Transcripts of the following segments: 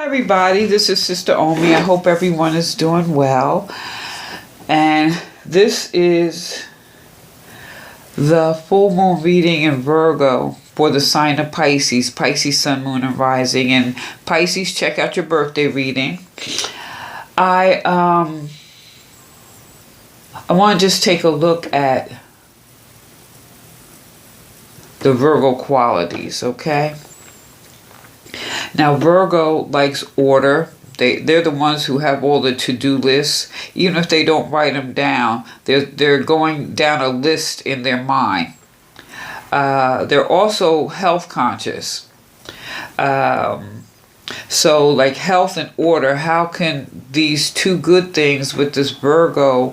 Hi everybody, this is Sister Omi. I hope everyone is doing well. And this is the full moon reading in Virgo for the sign of Pisces, Pisces sun, moon, and rising. And Pisces, check out your birthday reading. I want to just take a look at the Virgo qualities, okay? Now, Virgo likes order. They're the ones who have all the to-do lists. Even if they don't write them down, they're going down a list in their mind. They're also health conscious. So, like health and order, how can these two good things with this Virgo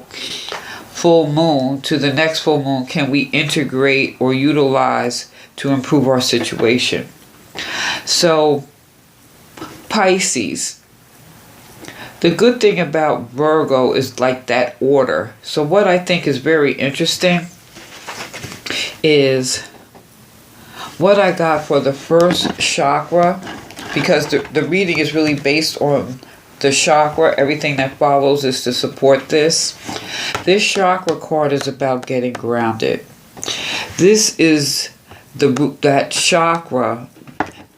full moon to the next full moon can we integrate or utilize to improve our situation? So, Pisces. The good thing about Virgo is like that order. So what I think is very interesting is what I got for the first chakra, because the reading is really based on the chakra. Everything that follows is to support this. This chakra card is about getting grounded. This is that chakra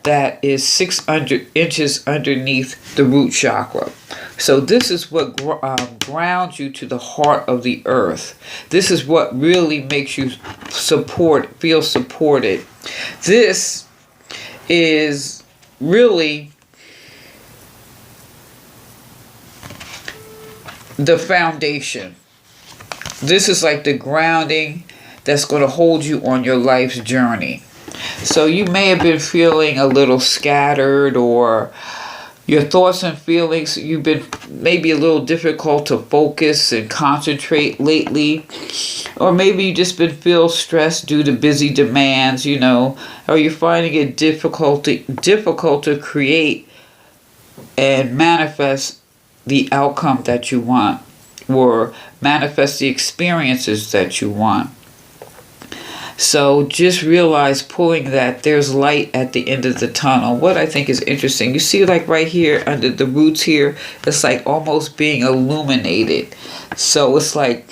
that is 600 inches underneath the root chakra. So this is what grounds you to the heart of the earth. This is what really makes you feel supported. This is really the foundation. This is like the grounding that's going to hold you on your life's journey. So you may have been feeling a little scattered, or your thoughts and feelings, you've been maybe a little difficult to focus and concentrate lately. Or maybe you just been feel stressed due to busy demands, or you're finding it difficult to create and manifest the outcome that you want, or manifest the experiences that you want. So just realize pulling that there's light at the end of the tunnel. What I think is interesting, you see like right here under the roots here, it's like almost being illuminated. So it's like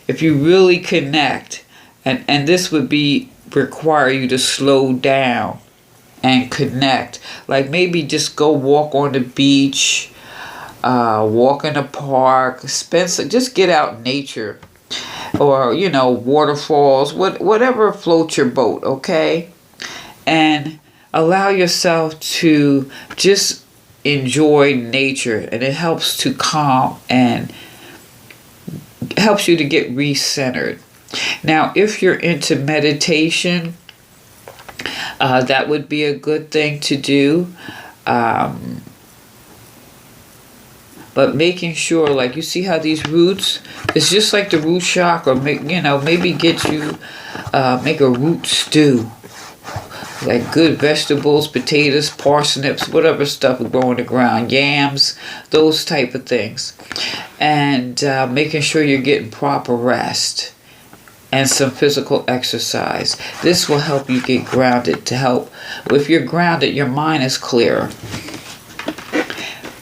if you really connect, and this would require you to slow down and connect. Like maybe just go walk on the beach, walk in the park, just get out in nature. Or, waterfalls, whatever floats your boat, okay? And allow yourself to just enjoy nature. And it helps to calm and helps you to get recentered. Now, if you're into meditation, that would be a good thing to do. But making sure, like you see how these roots, it's just like the root chakra. Maybe get you, make a root stew. Like good vegetables, potatoes, parsnips, whatever stuff will grow in the ground, yams, those type of things. And making sure you're getting proper rest and some physical exercise. This will help you get grounded to help. If you're grounded, your mind is clearer.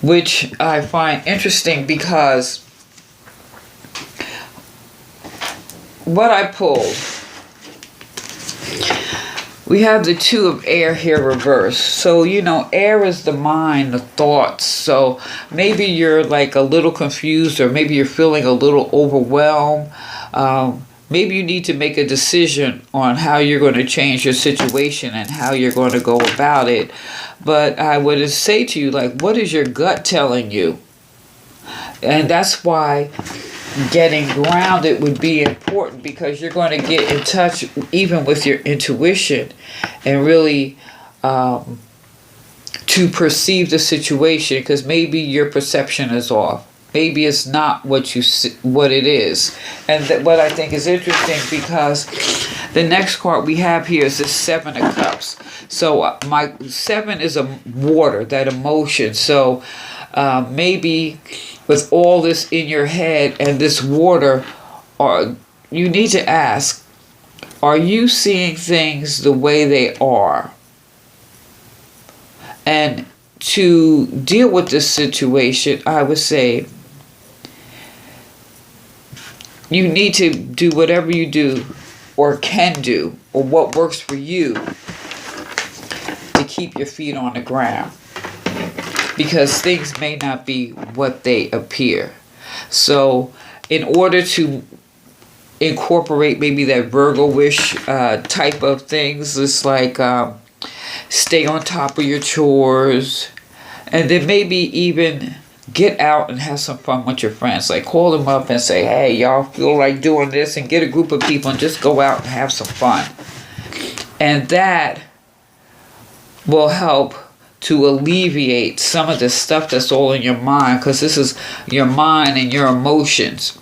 Which I find interesting because what I pulled, we have the two of air here reversed. So, air is the mind, the thoughts. So maybe you're like a little confused, or maybe you're feeling a little overwhelmed. Maybe you need to make a decision on how you're going to change your situation and how you're going to go about it. But I would say to you, like, what is your gut telling you? And that's why getting grounded would be important, because you're going to get in touch even with your intuition and really to perceive the situation, because maybe your perception is off. Maybe it's not what it is. And what I think is interesting, because the next card we have here is the Seven of Cups. So my 7 is a water, that emotion. So maybe with all this in your head and this water, you need to ask, are you seeing things the way they are? And to deal with this situation, I would say you need to do whatever you do or can do or what works for you to keep your feet on the ground, because things may not be what they appear. So in order to incorporate maybe that Virgo-ish type of things, it's like stay on top of your chores, and then maybe even get out and have some fun with your friends. Like call them up and say, hey, y'all feel like doing this, and get a group of people and just go out and have some fun. And that will help to alleviate some of the stuff that's all in your mind, because this is your mind and your emotions.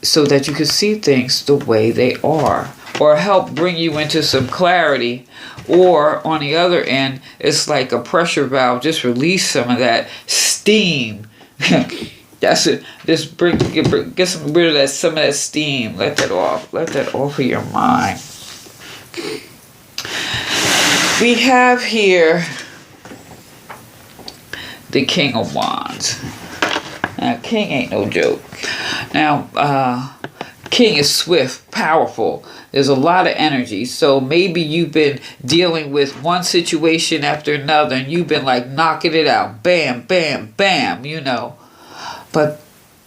So that you can see things the way they are, or help bring you into some clarity. Or on the other end, it's like a pressure valve. Just release some of that steam. That's it. Just get some rid of that, some of that steam. Let that off. Let that off of your mind. We have here the King of Wands. Now, King ain't no joke. Now, King is swift, powerful. There's a lot of energy. So maybe you've been dealing with one situation after another, and you've been like knocking it out. Bam, bam, bam, you know. But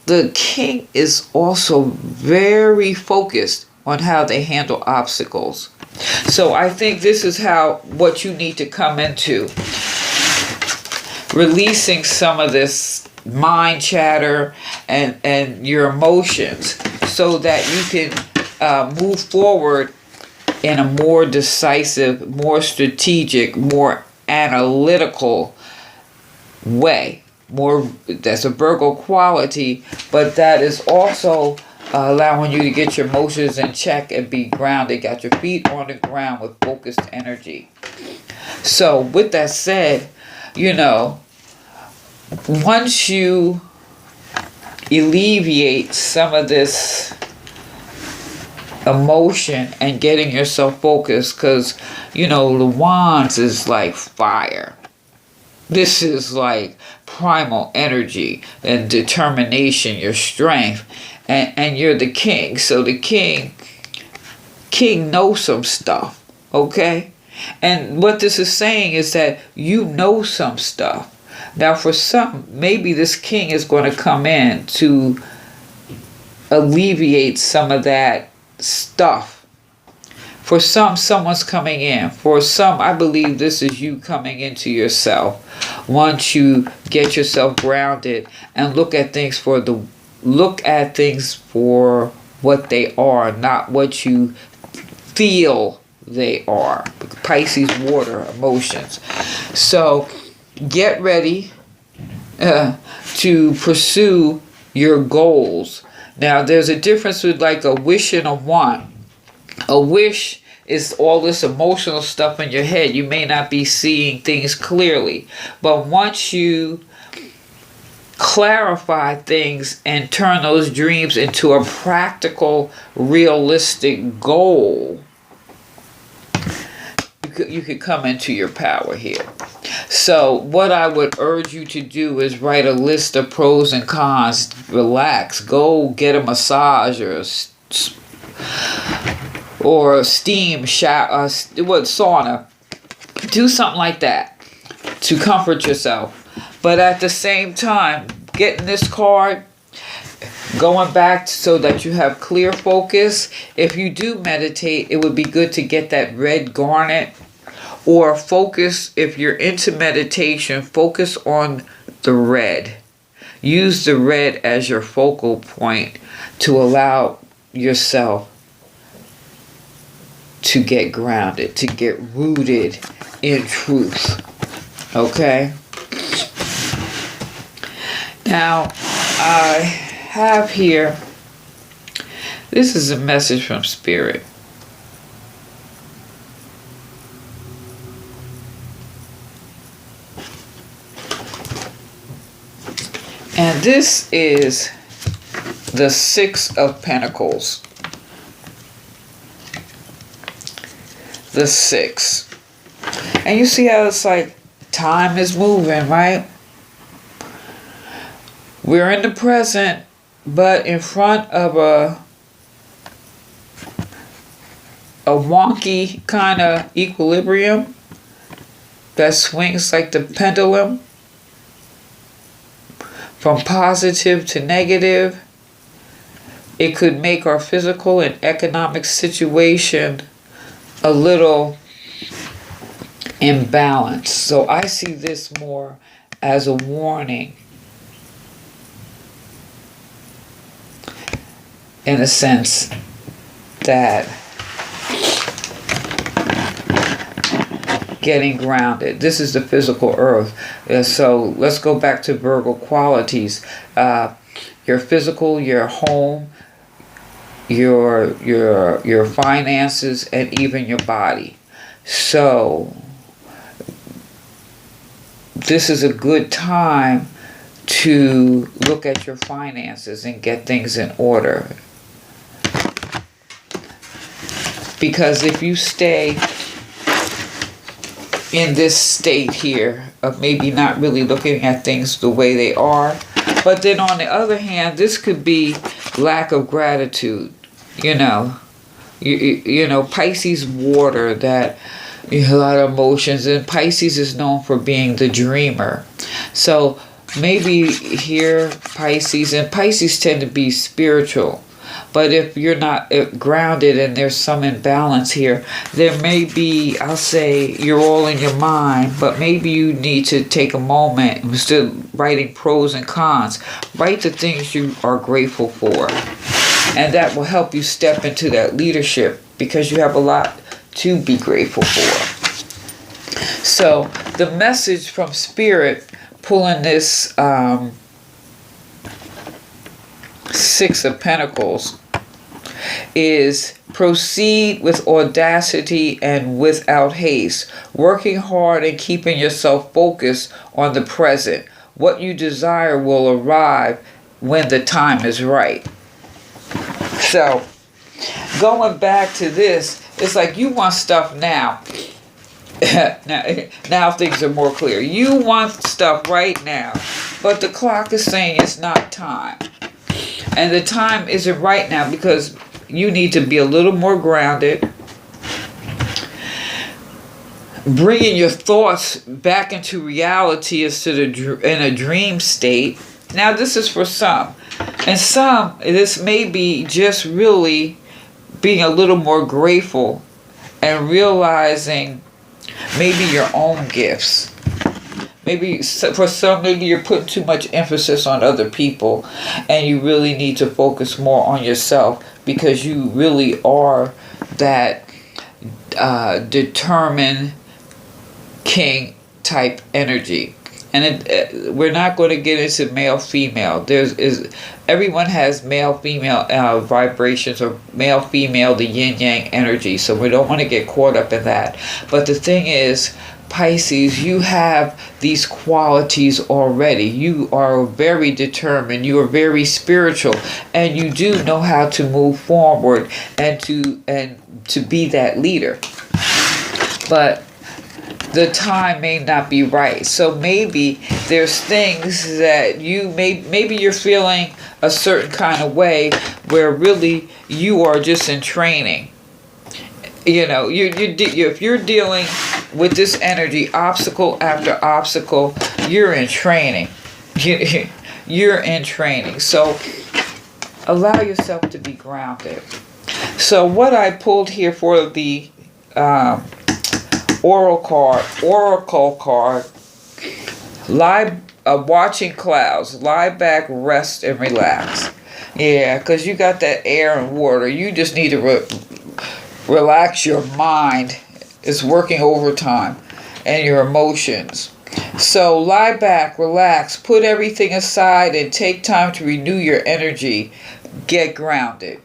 the King is also very focused on how they handle obstacles. So I think this is what you need to come into. Releasing some of this mind chatter and your emotions, so that you can move forward in a more decisive, more strategic, more analytical way. That's a Virgo quality, but that is also allowing you to get your emotions in check and be grounded. Got your feet on the ground with focused energy. So with that said, you know, once you alleviate some of this emotion and getting yourself focused, because, you know, the Wands is like fire. This is like primal energy and determination, your strength, and you're the King. So the King knows some stuff, okay? And what this is saying is that you know some stuff. Now, for some, maybe this King is going to come in to alleviate some of that stuff. For some, someone's coming in. For some, I believe this is you coming into yourself. Once you get yourself grounded and look at things for what they are, not what you feel they are. Pisces, water, emotions. So get ready to pursue your goals. Now, there's a difference with like a wish and a want. A wish is all this emotional stuff in your head. You may not be seeing things clearly. But once you clarify things and turn those dreams into a practical, realistic goal, you could come into your power here. So what I would urge you to do is write a list of pros and cons. Relax. Go get a massage or steam shower, sauna. Do something like that to comfort yourself. But at the same time, getting this card, going back so that you have clear focus. If you do meditate, it would be good to get that red garnet, or focus, if you're into meditation, focus on the red. Use the red as your focal point to allow yourself to get grounded, to get rooted in truth. Okay? Now, I have here, this is a message from Spirit. And this is the Six of Pentacles. The Six. And you see how it's like time is moving, right? We're in the present, but in front of a wonky kind of equilibrium that swings like the pendulum from positive to negative. It could make our physical and economic situation a little imbalanced. So I see this more as a warning, in a sense that getting grounded. This is the physical earth. So let's go back to Virgo qualities. Your physical, your home, your finances, and even your body. So this is a good time to look at your finances and get things in order. Because if you stay in this state here of maybe not really looking at things the way they are, but then on the other hand, this could be lack of gratitude. You know, Pisces water, that a lot of emotions, and Pisces is known for being the dreamer. So maybe here Pisces, and Pisces tend to be spiritual. But if you're not grounded and there's some imbalance here, there may be, I'll say, you're all in your mind, but maybe you need to take a moment, instead of writing pros and cons, write the things you are grateful for. And that will help you step into that leadership, because you have a lot to be grateful for. So the message from Spirit, pulling this Six of Pentacles, is proceed with audacity and without haste, working hard and keeping yourself focused on the present. What you desire will arrive when the time is right. So going back to this, it's like you want stuff now. now things are more clear. You want stuff right now, but the clock is saying it's not time. And the time isn't right now, because you need to be a little more grounded, bringing your thoughts back into reality instead of in a dream state. Now this is for some. And some, this may be just really being a little more grateful and realizing maybe your own gifts. Maybe for some, maybe you're putting too much emphasis on other people, and you really need to focus more on yourself, because you really are that determined king type energy. And we're not going to get into male female. Everyone has male female vibrations, or male female, the yin yang energy. So we don't want to get caught up in that. But the thing is, Pisces, you have these qualities already. You are very determined. You are very spiritual, and you do know how to move forward and to be that leader. But the time may not be right. So maybe there's things that maybe you're feeling a certain kind of way, where really you are just in training. If you're dealing with this energy, obstacle after obstacle, you're in training. You're in training. So allow yourself to be grounded. So what I pulled here for the oracle card, watching clouds, lie back, rest, and relax. Yeah, because you got that air and water. You just need to relax your mind. It's working overtime. And your emotions. So lie back, relax, put everything aside, and take time to renew your energy. Get grounded.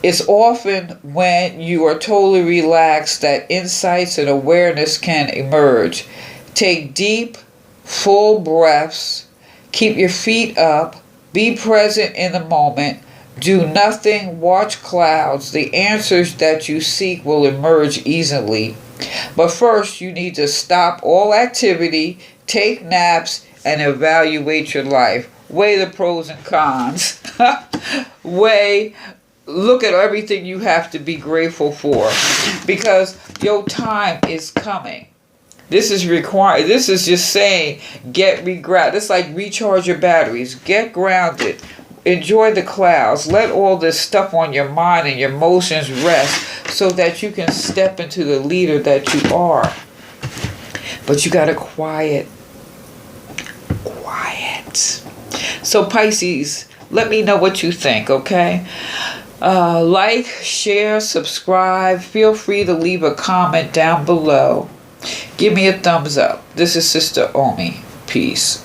It's often when you are totally relaxed that insights and awareness can emerge. Take deep, full breaths. Keep your feet up. Be present in the moment. Do nothing. Watch clouds. The answers that you seek will emerge easily. But first, you need to stop all activity, take naps, and evaluate your life. Weigh the pros and cons. Look at everything you have to be grateful for. Because your time is coming. This is required. This is just saying, get regrounded. It's like recharge your batteries. Get grounded. Enjoy the clouds. Let all this stuff on your mind and your emotions rest so that you can step into the leader that you are. But you got to quiet. So Pisces, let me know what you think, okay? Like, share, subscribe. Feel free to leave a comment down below. Give me a thumbs up. This is Sister Omi. Peace.